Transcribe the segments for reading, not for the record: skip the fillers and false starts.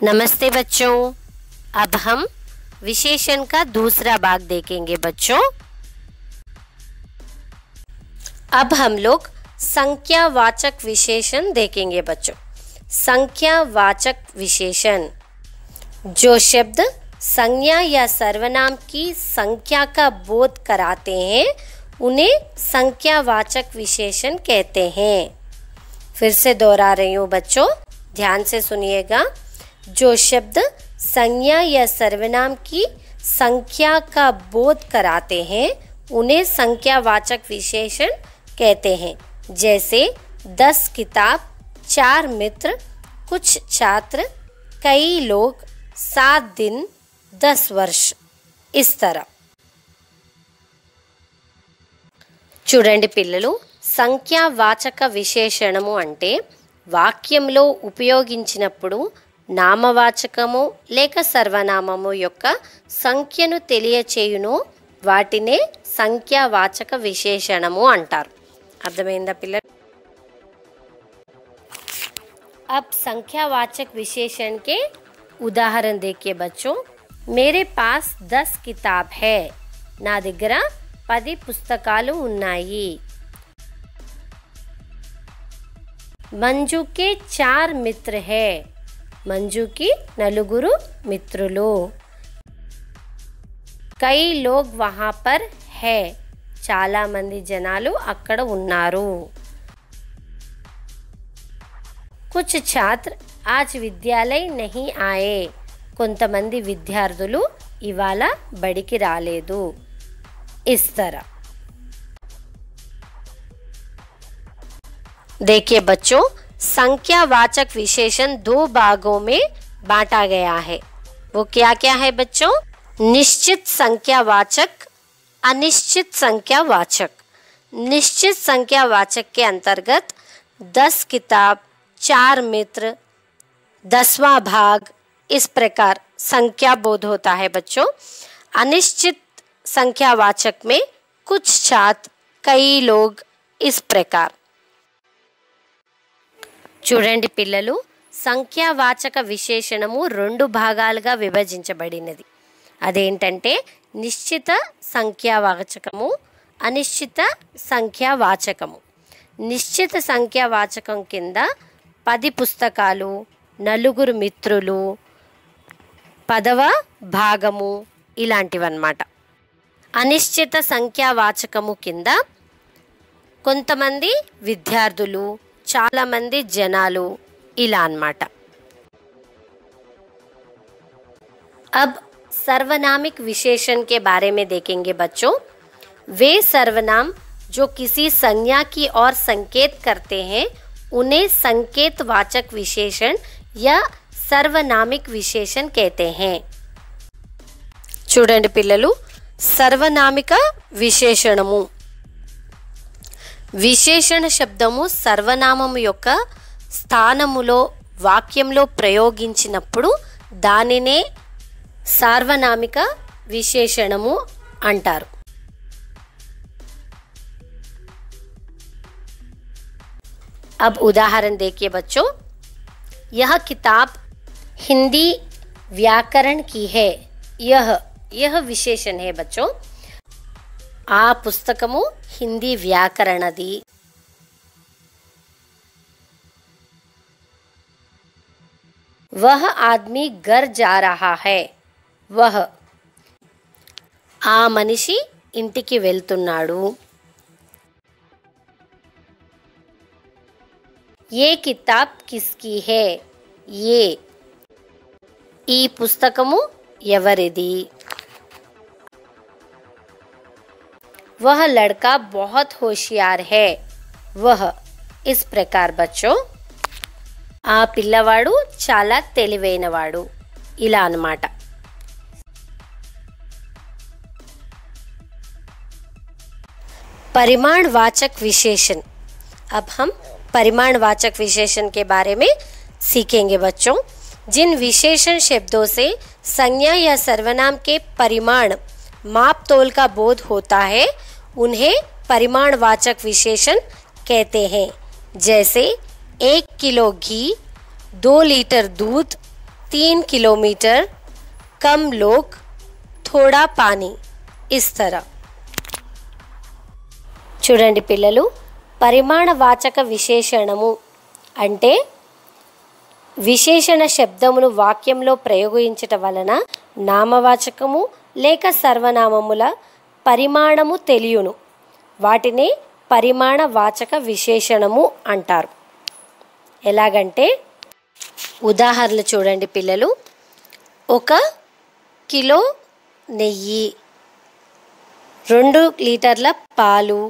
नमस्ते बच्चों। अब हम विशेषण का दूसरा भाग देखेंगे बच्चों। अब हम लोग संख्यावाचक विशेषण देखेंगे बच्चों। संख्यावाचक विशेषण जो शब्द संज्ञा या सर्वनाम की संख्या का बोध कराते हैं उन्हें संख्यावाचक विशेषण कहते हैं। फिर से दोहरा रही हूँ बच्चों, ध्यान से सुनिएगा। जो शब्द संज्ञा या सर्वनाम की संख्या का बोध कराते हैं उन्हें संख्यावाचक विशेषण कहते हैं। जैसे 10 किताब, 4 मित्र, कुछ छात्र, कई लोग, 7 दिन, 10 वर्ष। इस तरह చూడండి పిల్లలు, సంఖ్యావాచక విశేషణము అంటే వాక్యంలో ఉపయోగించినప్పుడు నామవాచకము లేక సర్వనామము యొక్క సంఖ్యను తెలియచేయును వాటినే సంఖ్యావాచక విశేషణము అంటారు। అర్థమైందా పిల్లలు? अब संख्यावाचक विशेषण के उदाहरण देखिए बच्चों। मेरे पास 10 किताब है, నా దగ్గర 10 పుస్తకాలు ఉన్నాయి। मंजू के 4 मित्र है, मंजू की नలుగురు మిత్రులు। कई लोग वहाँ पर है, చాలా మంది జనాలు అక్కడ ఉన్నారు। कुछ छात्र आज विद्यालय नहीं आए, కొంతమంది విద్యార్థులు ఇవాళ బడికి రాలేదు। इस तरह देखिए बच्चों, संख्यावाचक विशेषण 2 भागों में बांटा गया है। वो क्या क्या है बच्चों? निश्चित संख्यावाचक, अनिश्चित संख्यावाचक। निश्चित संख्यावाचक के अंतर्गत 10 किताब, 4 मित्र, 10वां भाग, इस प्रकार संख्या बोध होता है बच्चों। अनिश्चित संख्यावाचक में कुछ छात्र, कई लोग, इस प्रकार। చూడండి పిల్లలు, సంఖ్యావాచక విశేషణము 2 భాగాలుగా విభజించబడినది। అదేంటంటే నిశ్చిత సంఖ్యావాచకము, అనిశ్చిత సంఖ్యావాచకము। నిశ్చిత సంఖ్యావాచకం కింద 10 పుస్తకాలు, 9 మిత్రులు, 10వ భాగము ఇలాంటివన్నమాట। అనిశ్చిత సంఖ్యావాచకము కింద కొంతమంది విద్యార్థులు, చాలా మంది జనాలు, ఇలా అన్నమాట। अब सर्वनामिक विशेषण के बारे में देखेंगे बच्चों। वे सर्वनाम जो किसी संज्ञा की ओर संकेत करते हैं उन्हें संकेतवाचक विशेषण या सर्वनामिक विशेषण कहते हैं। చూడండి పిల్లలు, సర్వనామిక విశేషణము విశేషణ శబ్దము సర్వనామము యొక్క స్థానములో వాక్యంలో ప్రయోగించినప్పుడు దానినే సార్వనామిక విశేషణము అంటారు। अब उदाहरण देखिए बच्चों। यह किताब हिंदी व्याकरण की है। यह विशेषण है बच्चों। आ पुस्तकము हिंदी व्याकरणदी। वह आदमी घर जा रहा है। वह ఆ మనిషి ఇంటికి వెళ్తున్నాడు। ये किताब किसकी है? ये ఈ పుస్తకము ఎవరిది? वह लड़का बहुत होशियार है। वह, इस प्रकार बच्चों ఆ పిల్లవాడు చాలా తెలివైనవాడు, ఇలా అన్నమాట। परिमाणवाचक विशेषण। अब हम परिमाणवाचक विशेषण के बारे में सीखेंगे बच्चों। जिन विशेषण शब्दों से संज्ञा या सर्वनाम के परिमाण, माप तोल का बोध होता है उन्हें परिमाणवाचक विशेषण कहते हैं। जैसे 1 किलो घी, 2 लीटर दूध, 3 किलोमीटर, कम लोग, थोड़ा पानी, इस तरह. చూడండి పిల్లలు, పరిమాణవాచక విశేషణము అంటే విశేషణ శబ్దమును వాక్యంలో ప్రయోగించటం వలన నామవాచకము లేక సర్వనామముల పరిమాణము తెలియును. వాటిని పరిమాణవాచక విశేషణము అంటారు. ఎలాగంటే ఉదాహరణలు చూడండి పిల్లలు. 1 కిలో నెయ్యి, 2 లీటర్ల పాలు,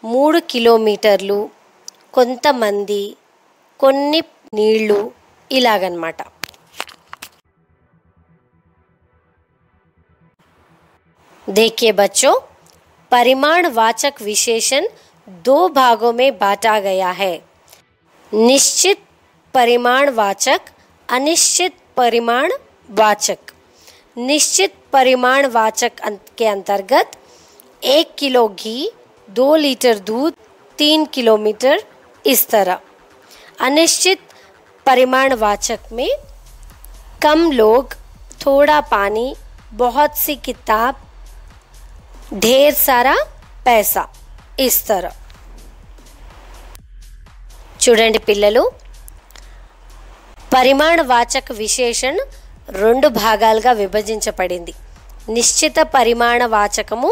3 కిలోమీటర్లు, కొంతమంది, కొన్ని నీళ్లు, ఇలాగనమాట. देखिए बच्चों, परिमाणवाचक विशेषण 2 भागों में बांटा गया है. निश्चित परिमाणवाचक, अनिश्चित परिमाणवाचक. निश्चित परिमाणवाचक के अंतर्गत 1 किलो घी, 2 लीटर दूध, 3 किलोमीटर, इस तरह. अनिश्चित परिमाणवाचक में कम लोग, थोड़ा पानी, बहुत सी किताब, ढेर सारा पैसा, इस तरह. చూడండి పిల్లలు, పరిమాణవాచక విశేషణ 2 భాగాలుగా విభజించబడింది. నిశ్చిత పరిమాణవాచకము,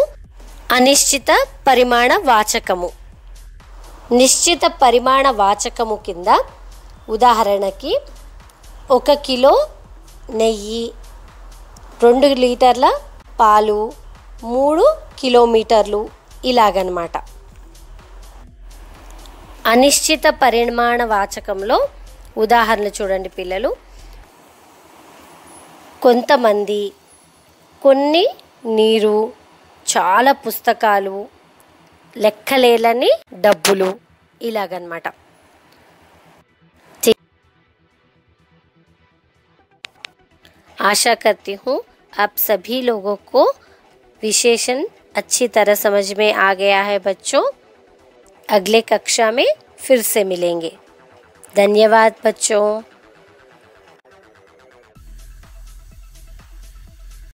అనిశ్చిత పరిమాణవాచకము. నిశ్చిత పరిమాణవాచకము కింద ఉదాహరణకి 1 కిలో నెయ్యి, 2 లీటర్ల పాలు, 3 కిలోమీటర్లు, ఇలాగనమాట. అనిశ్చిత పరిమాణవాచకంలో ఉదాహరణలు చూడండి పిల్లలు. కొంతమంది, కొన్ని నీరు, చాలా పుస్తకాలు, లెక్కలేని డబ్బులు, ఇలాగనమాట. आशा करती हूँ आप सभी लोगों को विशेषण अच्छी तरह समझ में आ गया है बच्चों. अगले कक्षा में फिर से मिलेंगे. धन्यवाद बच्चों.